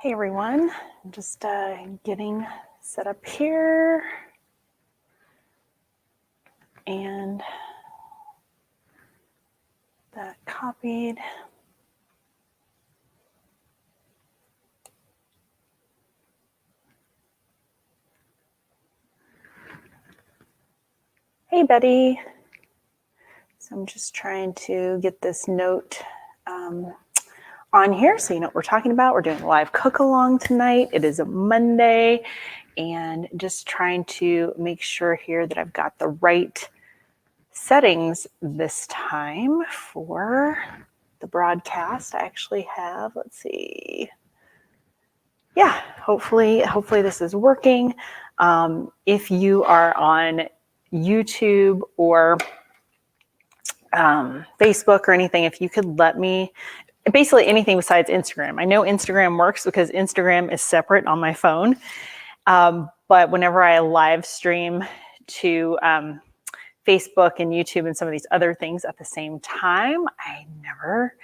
Hey everyone, I'm just getting set up here and that copied. Hey Betty. So I'm just trying to get this note on here so you know what we're talking about. We're doing a live cook along tonight. It is a Monday and just trying to make sure here that I've got the right settings this time for the broadcast. I actually have, let's see. Yeah, hopefully this is working. If you are on YouTube or Facebook or anything, if you could let me, basically anything besides Instagram. I know Instagram works because Instagram is separate on my phone. But whenever I live stream to Facebook and YouTube and some of these other things at the same time, I never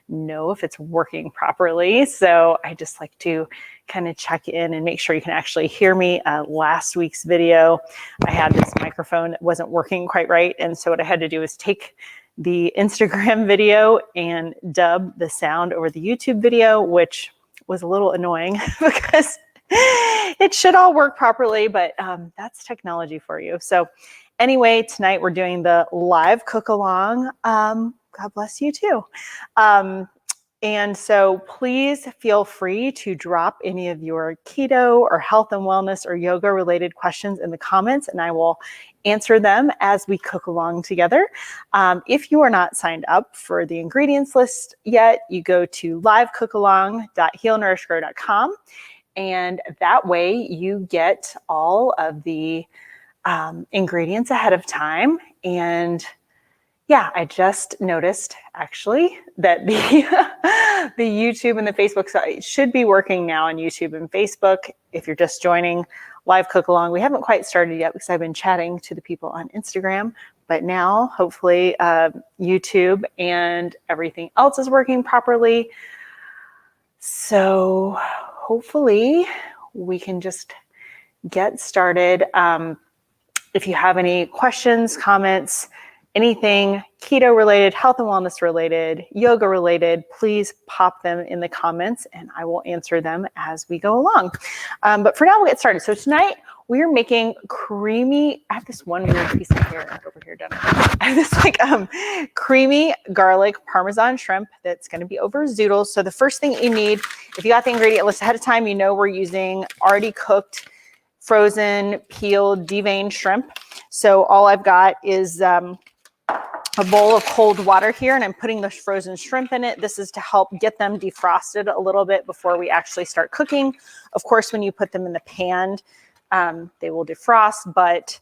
know if it's working properly. So I just like to kind of check in and make sure you can actually hear me. Last week's video, I had this microphone that wasn't working quite right. And so what I had to do is take the Instagram video and dub the sound over the YouTube video, which was a little annoying because it should all work properly, but that's technology for you. So anyway, tonight we're doing the live cook along. God bless you too. And so please feel free to drop any of your keto or health and wellness or yoga related questions in the comments, and I will answer them as we cook along together. If you are not signed up for the ingredients list yet, you go to livecookalong.healnourishgrow.com, and that way you get all of the ingredients ahead of time. And yeah, I just noticed actually that the YouTube and the Facebook site should be working now on YouTube and Facebook. If you're just joining live cook along, we haven't quite started yet because I've been chatting to the people on Instagram, but now hopefully YouTube and everything else is working properly. So hopefully we can just get started. If you have any questions, comments, anything keto related, health and wellness related, yoga related, please pop them in the comments and I will answer them as we go along. But for now, we'll get started. So tonight we're making creamy, I have this one weird piece of hair over here done. I have this like creamy garlic Parmesan shrimp that's going to be over zoodles. So the first thing you need, if you got the ingredient list ahead of time, you know we're using already cooked, frozen, peeled, deveined shrimp. So all I've got is a bowl of cold water here, and I'm putting the frozen shrimp in it. This is to help get them defrosted a little bit before we actually start cooking. Of course, when you put them in the pan, they will defrost, but,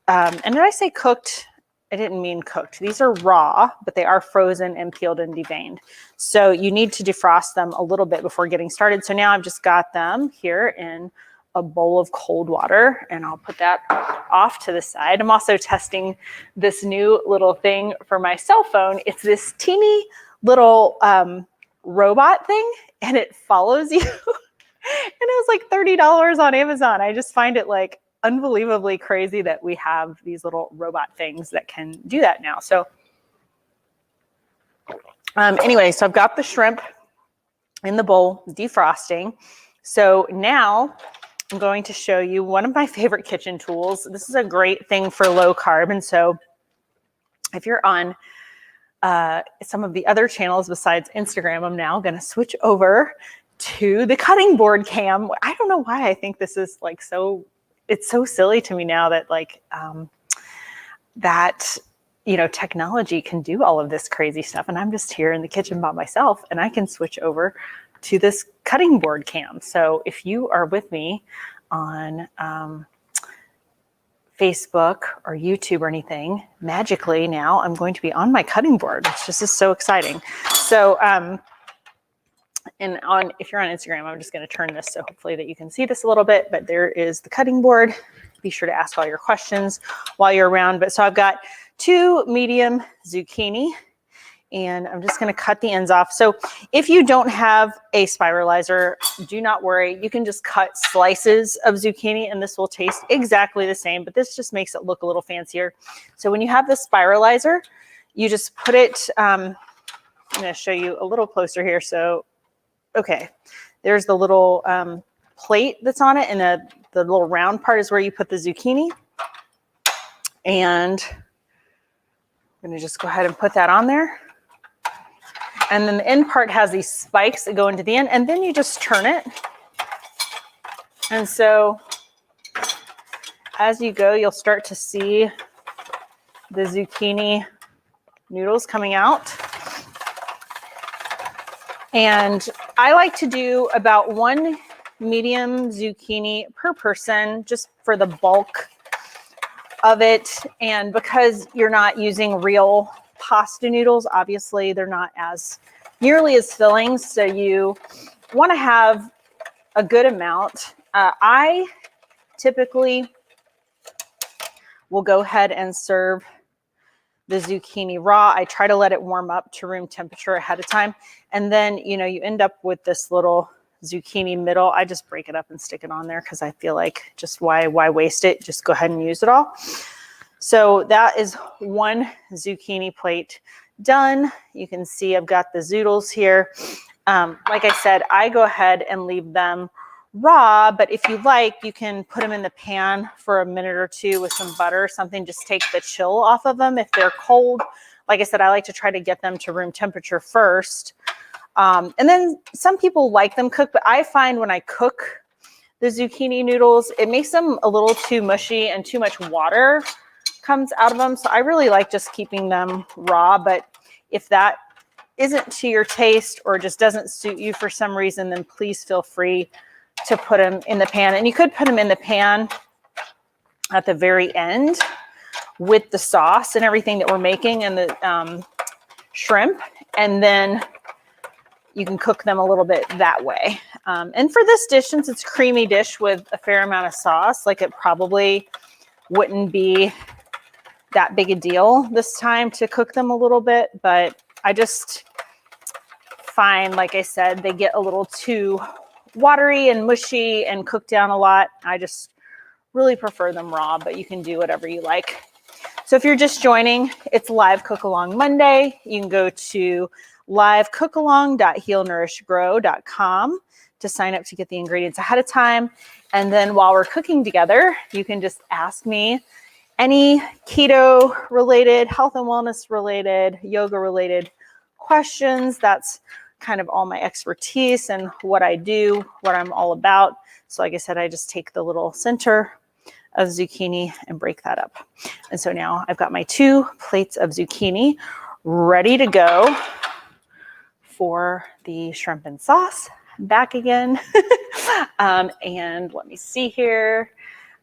and did I say cooked? I didn't mean cooked. These are raw, but they are frozen and peeled and deveined. So you need to defrost them a little bit before getting started. So now I've just got them here in a bowl of cold water, and I'll put that off to the side. I'm also testing this new little thing for my cell phone. It's this teeny little robot thing, and it follows you. And it was like $30 on Amazon. I just find it like unbelievably crazy that we have these little robot things that can do that now. So anyway, so I've got the shrimp in the bowl defrosting. So now I'm going to show you one of my favorite kitchen tools. This is a great thing for low carb. And so if you're on some of the other channels besides Instagram, I'm now going to switch over to the cutting board cam. I don't know why I think this is like it's so silly to me now that like that, you know, technology can do all of this crazy stuff. And I'm just here in the kitchen by myself and I can switch over to this cutting board cam. So if you are with me on Facebook or YouTube or anything, magically now I'm going to be on my cutting board, which just is so exciting. So, and if you're on Instagram, I'm just going to turn this so hopefully that you can see this a little bit, but there is the cutting board. Be sure to ask all your questions while you're around. But so I've got 2 medium zucchini And I'm just going to cut the ends off. So if you don't have a spiralizer, do not worry. You can just cut slices of zucchini and this will taste exactly the same, but this just makes it look a little fancier. So when you have the spiralizer, you just put it, I'm going to show you a little closer here. So, okay, there's the little plate that's on it, and the little round part is where you put the zucchini. And I'm going to just go ahead and put that on there. And then the end part has these spikes that go into the end, and then you just turn it. And so as you go, you'll start to see the zucchini noodles coming out. And I like to do about 1 medium zucchini per person, just for the bulk of it. And because you're not using real pasta noodles, obviously they're not as nearly as filling, so you want to have a good amount. I typically will go ahead and serve the zucchini raw. I try to let it warm up to room temperature ahead of time, and then you end up with this little zucchini middle. I just break it up and stick it on there because I feel like just why waste it? Just go ahead and use it all. So that is 1 zucchini plate done. You can see I've got the zoodles here. Like I said, I go ahead and leave them raw, but if you like, you can put them in the pan for a minute or two with some butter or something. Just take the chill off of them. If they're cold, like I said, I like to try to get them to room temperature first. And then some people like them cooked, but I find when I cook the zucchini noodles, it makes them a little too mushy and too much water comes out of them. So I really like just keeping them raw, but if that isn't to your taste or just doesn't suit you for some reason, then please feel free to put them in the pan. And you could put them in the pan at the very end with the sauce and everything that we're making and the shrimp, and then you can cook them a little bit that way. And for this dish, since it's a creamy dish with a fair amount of sauce, like it probably wouldn't be that big a deal this time to cook them a little bit, but I just find, like I said, they get a little too watery and mushy and cooked down a lot. I just really prefer them raw, but you can do whatever you like. So if you're just joining, it's Live Cook Along Monday. You can go to livecookalong.healnourishgrow.com to sign up to get the ingredients ahead of time. And then while we're cooking together, you can just ask me any keto related, health and wellness related, yoga related questions. That's kind of all my expertise and what I do, what I'm all about. So like I said, I just take the little center of zucchini and break that up. And so now I've got my 2 plates of zucchini ready to go for the shrimp and sauce. Back again. And let me see here.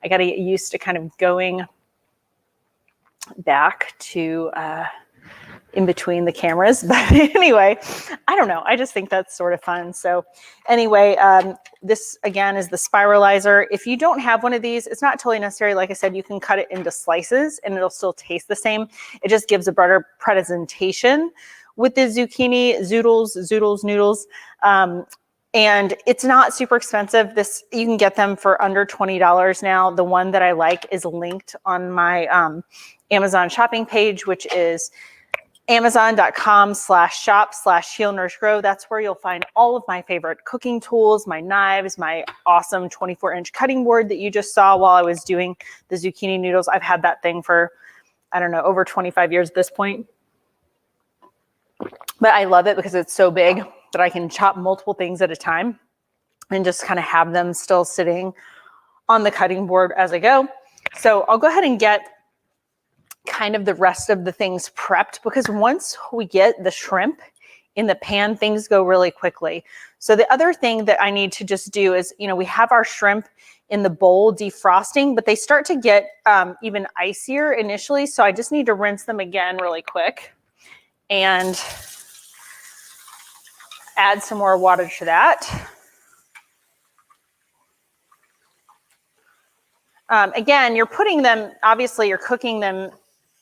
I got to get used to kind of going back to in between the cameras. But anyway, I don't know. I just think that's sort of fun. So anyway, this again is the spiralizer. If you don't have one of these, it's not totally necessary. Like I said, you can cut it into slices and it'll still taste the same. It just gives a better presentation with the zucchini zoodles, noodles. And it's not super expensive. You can get them for under $20 now. The one that I like is linked on my Amazon shopping page, which is amazon.com/shop/HealNourishGrow. That's where you'll find all of my favorite cooking tools, my knives, my awesome 24-inch cutting board that you just saw while I was doing the zucchini noodles. I've had that thing for, I don't know, over 25 years at this point. But I love it because it's so big that I can chop multiple things at a time and just kind of have them still sitting on the cutting board as I go. So I'll go ahead and get kind of the rest of the things prepped, because once we get the shrimp in the pan, things go really quickly. So the other thing that I need to just do is, we have our shrimp in the bowl defrosting, but they start to get even icier initially. So I just need to rinse them again really quick and add some more water to that. Again, you're putting them, obviously you're cooking them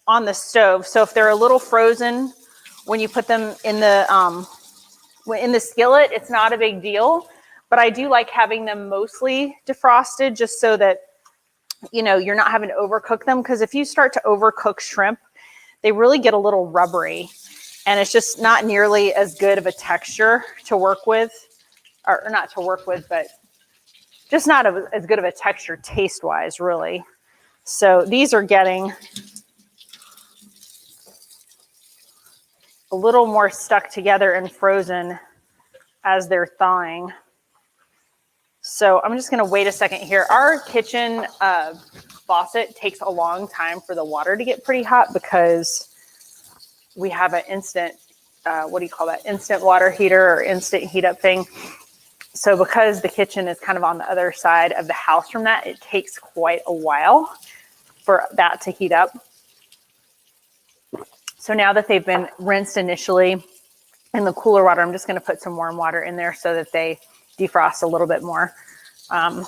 on the stove. So if they're a little frozen when you put them in the skillet, it's not a big deal, but I do like having them mostly defrosted just so that, you know, you're not having to overcook them, because if you start to overcook shrimp, they really get a little rubbery and it's just not nearly as good of a texture to work with, or not to work with, but just not as good of a texture taste-wise, really. So these are getting a little more stuck together and frozen as they're thawing. So I'm just gonna wait a second here. Our kitchen faucet takes a long time for the water to get pretty hot because we have an instant, what do you call that? Instant water heater or instant heat up thing. So because the kitchen is kind of on the other side of the house from that, it takes quite a while for that to heat up. So now that they've been rinsed initially in the cooler water, I'm just going to put some warm water in there so that they defrost a little bit more.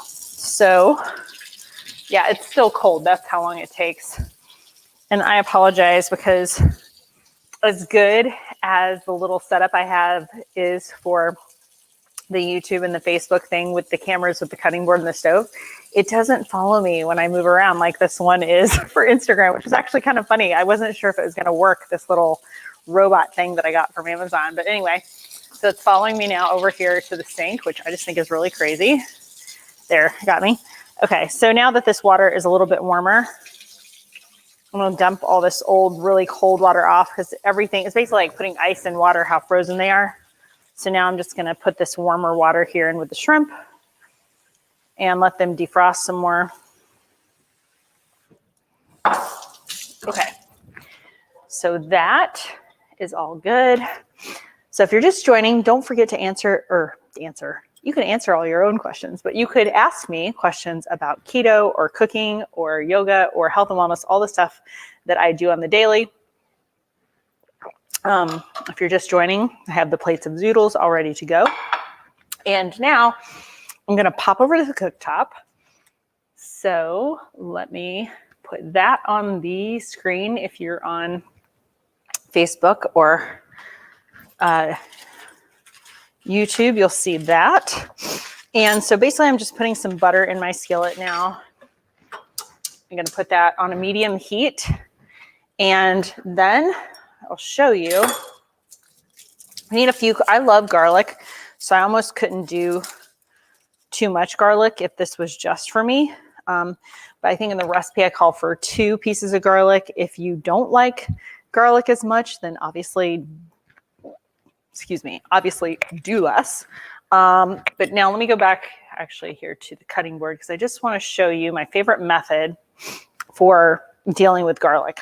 So yeah, it's still cold. That's how long it takes. And I apologize because as good as the little setup I have is for the YouTube and the Facebook thing with the cameras, with the cutting board and the stove, it doesn't follow me when I move around like this one is for Instagram, which is actually kind of funny. I wasn't sure if it was going to work, this little robot thing that I got from Amazon. But anyway, so it's following me now over here to the sink, which I just think is really crazy. There, got me. Okay, so now that this water is a little bit warmer, I'm going to dump all this old, really cold water off, because everything is basically like putting ice in water, how frozen they are. So now I'm just going to put this warmer water here in with the shrimp and let them defrost some more. Okay, so that is all good. So if you're just joining, don't forget to you can answer all your own questions, but you could ask me questions about keto or cooking or yoga or health and wellness, all the stuff that I do on the daily. If you're just joining, I have the plates of zoodles all ready to go. And now I'm going to pop over to the cooktop. So let me put that on the screen. If you're on Facebook or YouTube, you'll see that. And so basically I'm just putting some butter in my skillet now. I'm going to put that on a medium heat. And then I'll show you. I need a few. I love garlic, so I almost couldn't do too much garlic if this was just for me. But I think in the recipe I call for 2 pieces of garlic. If you don't like garlic as much, then obviously do less. But now let me go back actually here to the cutting board, because I just want to show you my favorite method for dealing with garlic.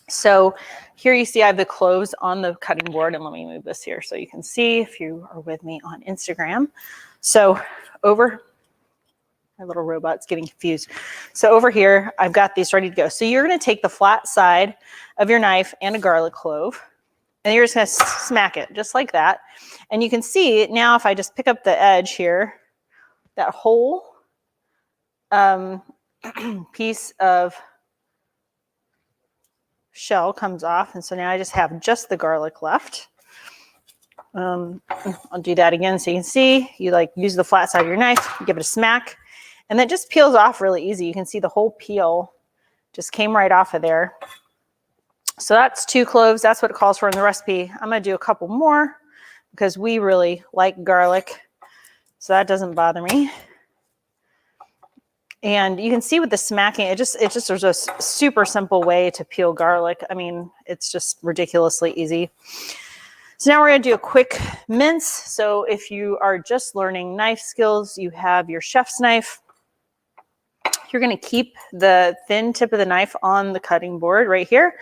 So here you see I have the cloves on the cutting board, and let me move this here so you can see if you are with me on Instagram. So over, my little robot's getting confused. So over here, I've got these ready to go. So you're going to take the flat side of your knife and a garlic clove, and you're just going to smack it just like that. And you can see now if I just pick up the edge here, that whole piece of shell comes off. And so now I just have just the garlic left. I'll do that again so you can see. You like use the flat side of your knife, give it a smack, and that just peels off really easy. You can see the whole peel just came right off of there. So that's 2 cloves. That's what it calls for in the recipe. I'm going to do a couple more because we really like garlic, so that doesn't bother me. And you can see with the smacking, there's a super simple way to peel garlic. I mean, it's just ridiculously easy. So now we're going to do a quick mince. So if you are just learning knife skills, you have your chef's knife. You're going to keep the thin tip of the knife on the cutting board right here.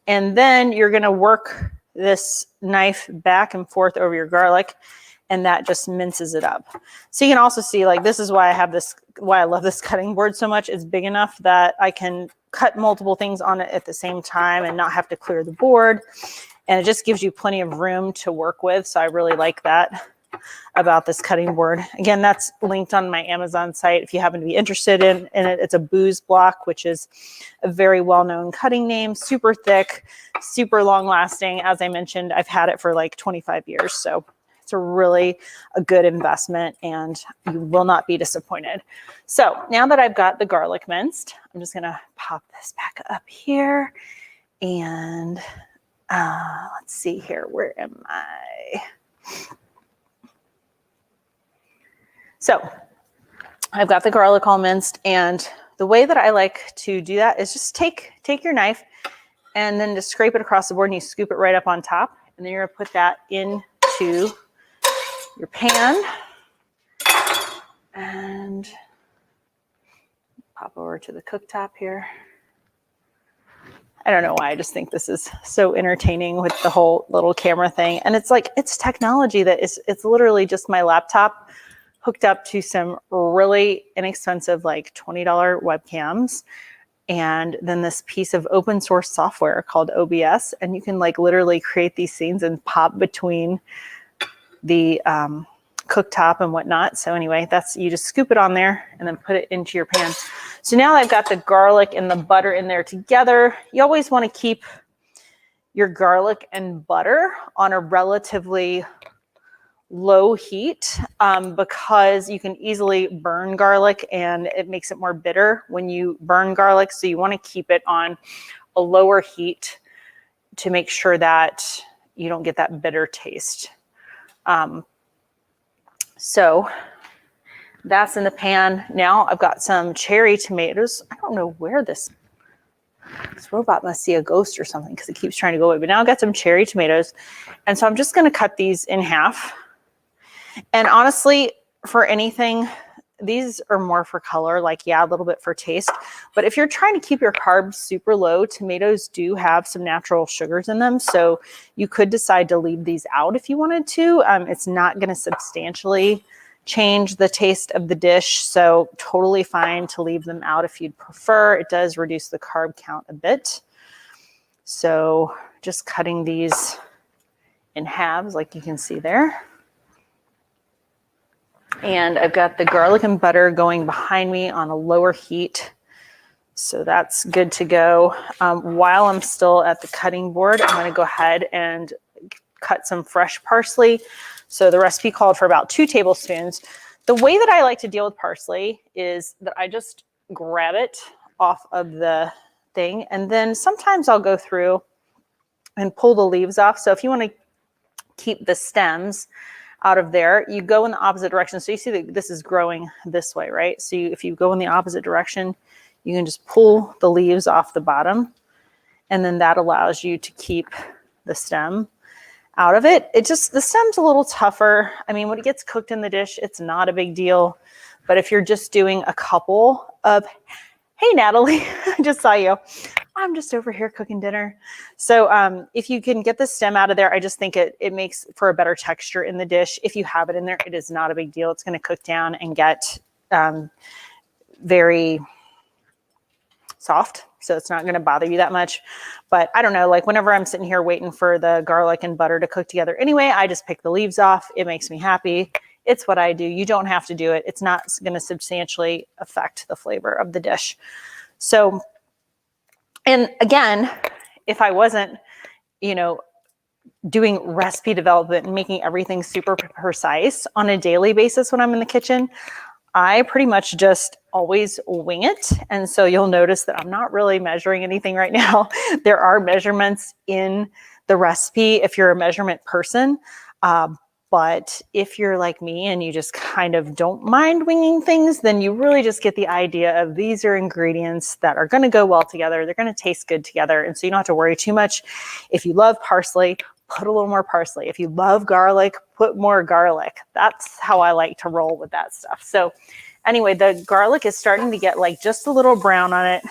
And then you're going to work this knife back and forth over your garlic, and that just minces it up. So you can also see, like, this is why I love this cutting board so much. It's big enough that I can cut multiple things on it at the same time and not have to clear the board. And it just gives you plenty of room to work with. So I really like that. about this cutting board. Again, that's linked on my Amazon site if you happen to be interested in it. It's a Booz block, which is a very well-known cutting name, super thick, super long lasting. As I mentioned, I've had it for like 25 years. So it's really a good investment and you will not be disappointed. So now that I've got the garlic minced, I'm just gonna pop this back up here and let's see here, where am I? So I've got the garlic all minced, and the way that I like to do that is just take your knife and then just scrape it across the board and you scoop it right up on top. And then you're gonna put that into your pan and pop over to the cooktop here. I don't know why, I just think this is so entertaining with the whole little camera thing. And it's like, it's technology that it's literally just my laptop hooked up to some really inexpensive, like $20 webcams. And then this piece of open source software called OBS. And you can like literally create these scenes and pop between the cooktop and whatnot. So anyway, you just scoop it on there and then put it into your pan. So now I've got the garlic and the butter in there together. You always want to keep your garlic and butter on a relatively low heat because you can easily burn garlic and it makes it more bitter when you burn garlic. So you want to keep it on a lower heat to make sure that you don't get that bitter taste. So that's in the pan. Now I've got some cherry tomatoes. I don't know where this robot must see a ghost or something because it keeps trying to go away. But now I've got some cherry tomatoes. And so I'm just going to cut these in half. And honestly, for anything, these are more for color, like, yeah, a little bit for taste. But if you're trying to keep your carbs super low, tomatoes do have some natural sugars in them. So you could decide to leave these out if you wanted to. It's not going to substantially change the taste of the dish. So totally fine to leave them out if you'd prefer. It does reduce the carb count a bit. So just cutting these in halves like you can see there. And I've got the garlic and butter going behind me on a lower heat. So that's good to go. While I'm still at the cutting board, I'm going to go ahead and cut some fresh parsley. So the recipe called for about 2 tablespoons. The way that I like to deal with parsley is that I just grab it off of the thing. And then sometimes I'll go through and pull the leaves off. So if you want to keep the stems out of there, you go in the opposite direction. So you see that this is growing this way, right? So if you go in the opposite direction, you can just pull the leaves off the bottom, and then that allows you to keep the stem out of it. The stem's a little tougher. I mean, when it gets cooked in the dish, it's not a big deal. But if you're just doing a couple of, hey, Natalie, I just saw you. I'm just over here cooking dinner. So if you can get the stem out of there, I just think it makes for a better texture in the dish. If you have it in there, it is not a big deal. It's going to cook down and get very soft. So it's not going to bother you that much. But I don't know, like whenever I'm sitting here waiting for the garlic and butter to cook together anyway, I just pick the leaves off. It makes me happy. It's what I do. You don't have to do it. It's not going to substantially affect the flavor of the dish. So, and again, if I wasn't, doing recipe development and making everything super precise on a daily basis when I'm in the kitchen, I pretty much just always wing it. And so you'll notice that I'm not really measuring anything right now. There are measurements in the recipe if you're a measurement person. But if you're like me and you just kind of don't mind winging things, then you really just get the idea of these are ingredients that are going to go well together. They're going to taste good together. And so you don't have to worry too much. If you love parsley, put a little more parsley. If you love garlic, put more garlic. That's how I like to roll with that stuff. So anyway, the garlic is starting to get like just a little brown on it.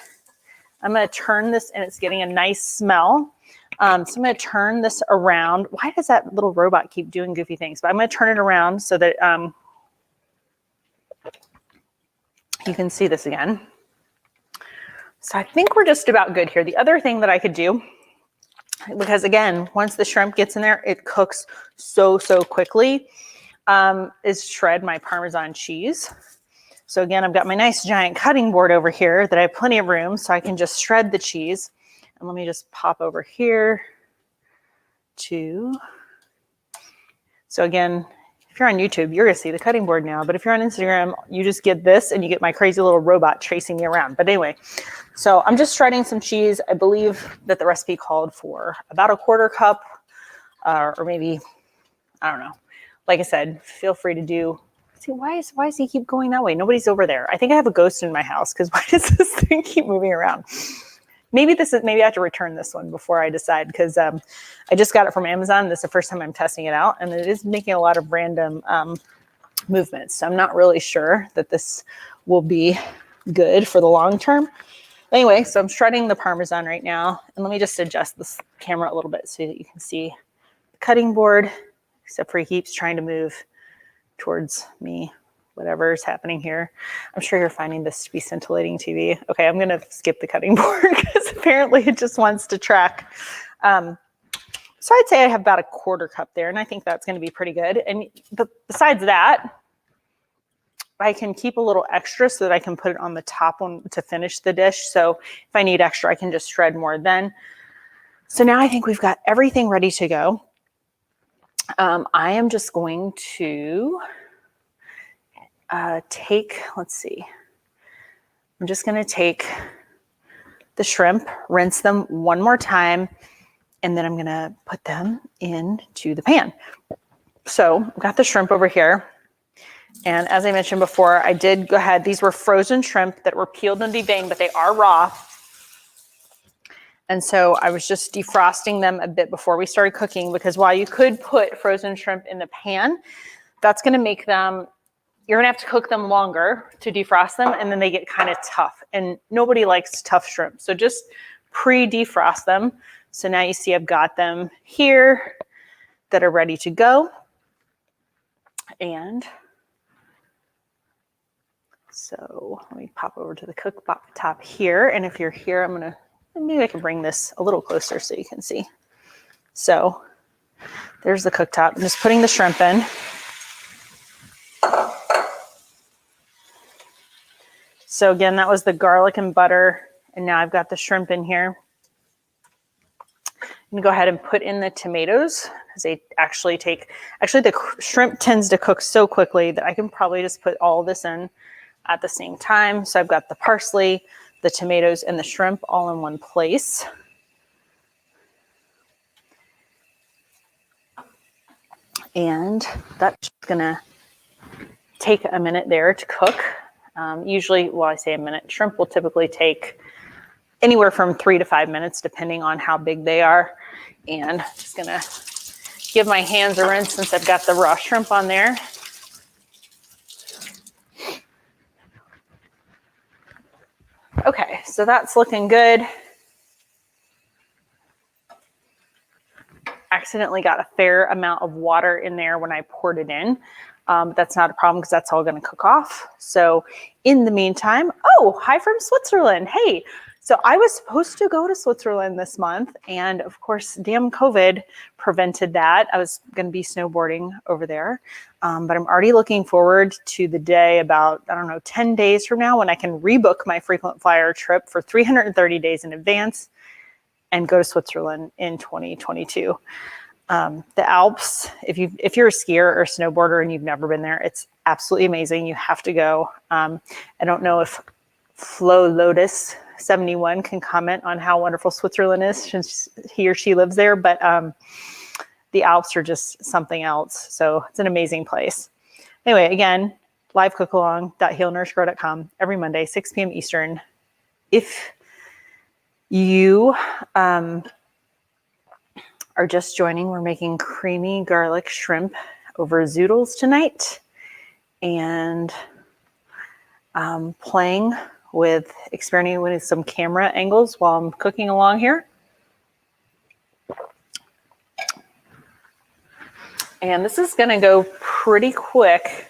I'm going to turn this and it's getting a nice smell. So I'm going to turn this around. Why does that little robot keep doing goofy things? But I'm going to turn it around so that you can see this again. So I think we're just about good here. The other thing that I could do, because again, once the shrimp gets in there, it cooks so quickly. is shred my Parmesan cheese. So again, I've got my nice giant cutting board over here that I have plenty of room, so I can just shred the cheese. And let me just pop over here to, so again, if you're on YouTube, you're gonna see the cutting board now, but if you're on Instagram, you just get this and you get my crazy little robot chasing me around. But anyway, so I'm just shredding some cheese. I believe that the recipe called for about a 1/4 cup, or maybe, I don't know. Like I said, feel free to do. See, why does he keep going that way? Nobody's over there. I think I have a ghost in my house because why does this thing keep moving around? Maybe I have to return this one before I decide, because I just got it from Amazon. This is the first time I'm testing it out, and it is making a lot of random movements. So I'm not really sure that this will be good for the long term. Anyway, so I'm shredding the Parmesan right now, and let me just adjust this camera a little bit so that you can see the cutting board, except for he keeps trying to move towards me, whatever is happening here. I'm sure you're finding this to be scintillating TV. Okay, I'm gonna skip the cutting board because apparently it just wants to track. So I'd say I have about a 1/4 cup there, and I think that's gonna be pretty good. And besides that, I can keep a little extra so that I can put it on the top one to finish the dish. So if I need extra, I can just shred more then. So now I think we've got everything ready to go. I am just going to let's see. I'm just going to take the shrimp, rinse them one more time, and then I'm going to put them into the pan. So I've got the shrimp over here. And as I mentioned before, I did go ahead. These were frozen shrimp that were peeled and deveined, but they are raw. And so I was just defrosting them a bit before we started cooking, because while you could put frozen shrimp in the pan, that's going to make them, you're going to have to cook them longer to defrost them, and then they get kind of tough. And nobody likes tough shrimp. So just pre-defrost them. So now you see I've got them here that are ready to go. And so let me pop over to the cooktop here. And if you're here, I'm going to, maybe I can bring this a little closer so you can see. So there's the cooktop. I'm just putting the shrimp in. So again, that was the garlic and butter. And now I've got the shrimp in here. I'm going to go ahead and put in the tomatoes, because they actually the shrimp tends to cook so quickly that I can probably just put all this in at the same time. So I've got the parsley, the tomatoes, and the shrimp all in one place. And that's gonna take a minute there to cook. Usually, well, I say a minute, shrimp will typically take anywhere from 3 to 5 minutes, depending on how big they are. And just gonna give my hands a rinse since I've got the raw shrimp on there. Okay, so that's looking good. Accidentally got a fair amount of water in there when I poured it in. But that's not a problem because that's all going to cook off. So in the meantime, oh, hi from Switzerland. Hey, so I was supposed to go to Switzerland this month, and of course, damn COVID prevented that. I was going to be snowboarding over there, but I'm already looking forward to the day about, 10 days from now when I can rebook my frequent flyer trip for 330 days in advance and go to Switzerland in 2022. The Alps, if you're a skier or a snowboarder and you've never been there, it's absolutely amazing. You have to go. I don't know if Flo Lotus 71 can comment on how wonderful Switzerland is since he or she lives there, but the Alps are just something else. So it's an amazing place. Anyway, again, live cook along.healnourishgrow.com every Monday, 6 p.m. Eastern. If you are just joining, we're making creamy garlic shrimp over zoodles tonight, and playing with experimenting with some camera angles while I'm cooking along here. And this is going to go pretty quick.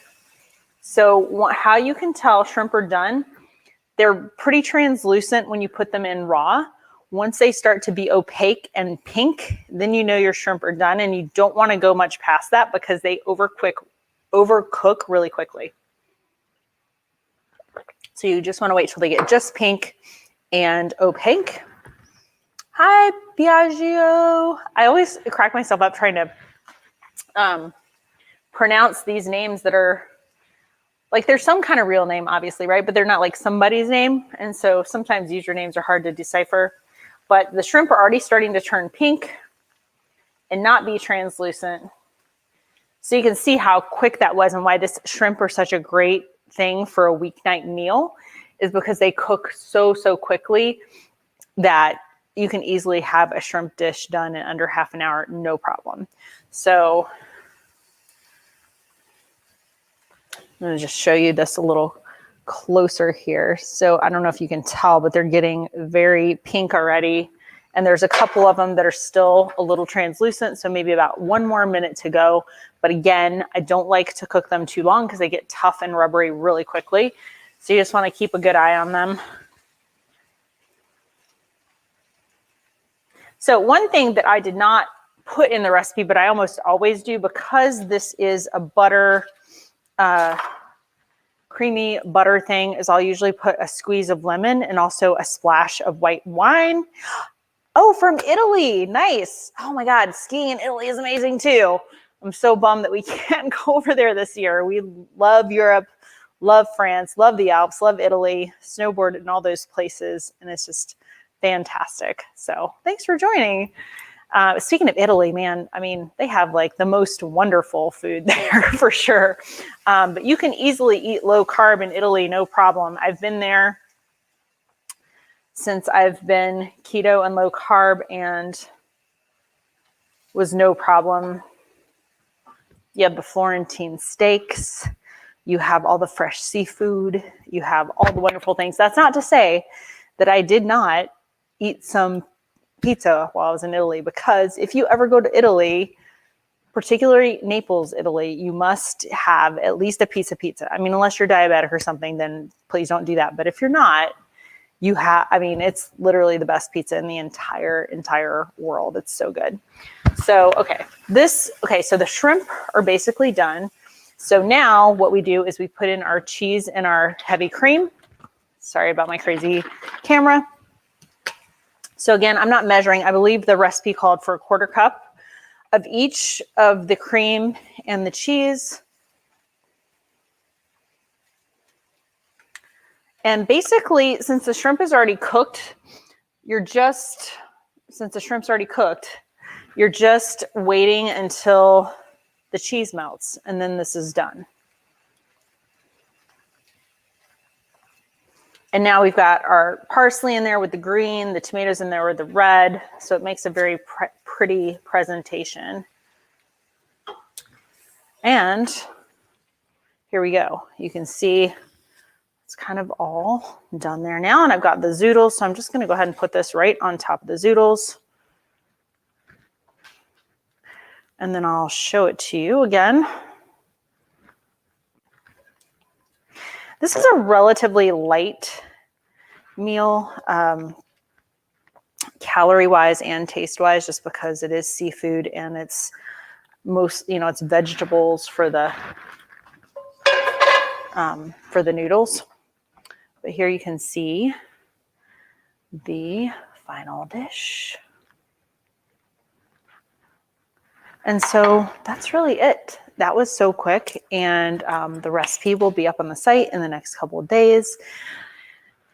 So how you can tell shrimp are done, they're pretty translucent when you put them in raw. Once they start to be opaque and pink, then you know your shrimp are done, and you don't want to go much past that because they overcook overcook really quickly. So you just want to wait till they get just pink and opaque. Hi, Biagio. I always crack myself up trying to pronounce these names that are like, there's some kind of real name, obviously, right? But they're not like somebody's name. And so sometimes usernames are hard to decipher. But the shrimp are already starting to turn pink and not be translucent. So you can see how quick that was and why this shrimp are such a great thing for a weeknight meal is because they cook so quickly that you can easily have a shrimp dish done in under half an hour, no problem. So I'm going to just show you this a little closer here. So I don't know if you can tell, but they're getting very pink already. And there's a couple of them that are still a little translucent. So maybe about 1 more minute to go. But again, I don't like to cook them too long because they get tough and rubbery really quickly. So you just want to keep a good eye on them. So one thing that I did not put in the recipe, but I almost always do because this is a butter, creamy butter thing, is I'll usually put a squeeze of lemon and also a splash of white wine. Oh, from Italy. Nice. Oh my God. Skiing in Italy is amazing too. I'm so bummed that we can't go over there this year. We love Europe, love France, love the Alps, love Italy, snowboard in all those places. And it's just fantastic. So thanks for joining. Speaking of Italy, man, I mean, they have like the most wonderful food there for sure. But you can easily eat low carb in Italy, no problem. I've been there since I've been keto and low carb and was no problem. You have the Florentine steaks. You have all the fresh seafood. You have all the wonderful things. That's not to say that I did not eat some pizza while I was in Italy, because if you ever go to Italy, particularly Naples, Italy, you must have at least a piece of pizza. I mean, unless you're diabetic or something, then please don't do that. But if you're not, you have, I mean, it's literally the best pizza in the entire world. It's so good. So, okay, so the shrimp are basically done. So now what we do is we put in our cheese and our heavy cream. Sorry about my crazy camera. So again, I'm not measuring. I believe the recipe called for 1/4 cup of each of the cream and the cheese. And basically, since the shrimp is already cooked, you're just waiting until the cheese melts, and then this is done. And now we've got our parsley in there with the green, the tomatoes in there with the red, so it makes a very pretty presentation. And here we go. You can see it's kind of all done there now. And I've got the zoodles, so I'm just going to go ahead and put this right on top of the zoodles. And then I'll show it to you again. This is a relatively light meal, calorie-wise and taste-wise, just because it is seafood and it's it's vegetables for the noodles. But here you can see the final dish. And so that's really it. That was so quick, and the recipe will be up on the site in the next couple of days.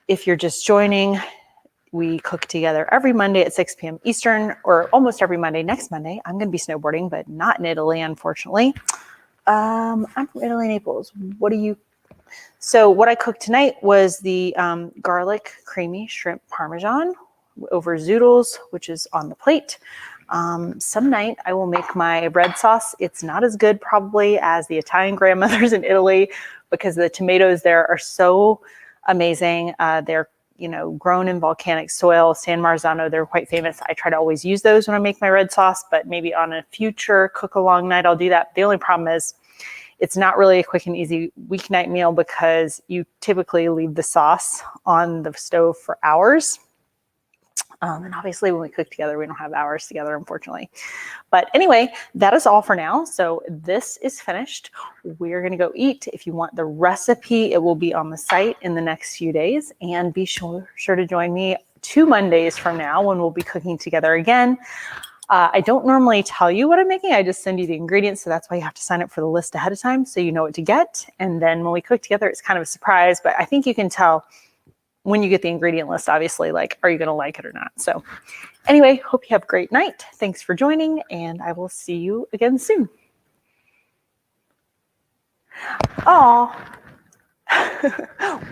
If you're just joining, we cook together every Monday at 6 p.m. Eastern, or almost every Monday. Next Monday, I'm going to be snowboarding, but not in Italy, unfortunately. I'm from Italy, Naples. So what I cooked tonight was the garlic creamy shrimp Parmesan over zoodles, which is on the plate. Some night I will make my red sauce. It's not as good probably as the Italian grandmothers in Italy, because the tomatoes there are so amazing. They're grown in volcanic soil, San Marzano. They're quite famous. I try to always use those when I make my red sauce, but maybe on a future cook-along night I'll do that. The only problem is it's not really a quick and easy weeknight meal, because you typically leave the sauce on the stove for hours. And obviously when we cook together, we don't have hours together, unfortunately. But anyway, that is all for now. So this is finished. We're going to go eat. If you want the recipe, it will be on the site in the next few days. And be sure to join me 2 Mondays from now when we'll be cooking together again. I don't normally tell you what I'm making. I just send you the ingredients. So that's why you have to sign up for the list ahead of time so you know what to get. And then when we cook together, it's kind of a surprise. But I think you can tell when you get the ingredient list, obviously, like, are you going to like it or not? So anyway, hope you have a great night. Thanks for joining, and I will see you again soon. Oh,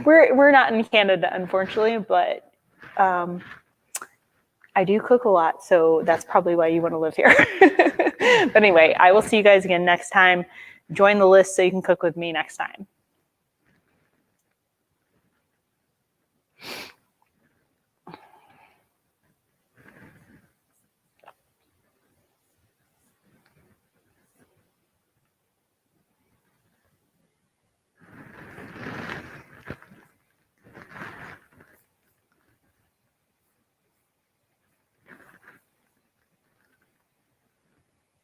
we're not in Canada, unfortunately, but I do cook a lot, so that's probably why you want to live here. But anyway, I will see you guys again next time. Join the list so you can cook with me next time.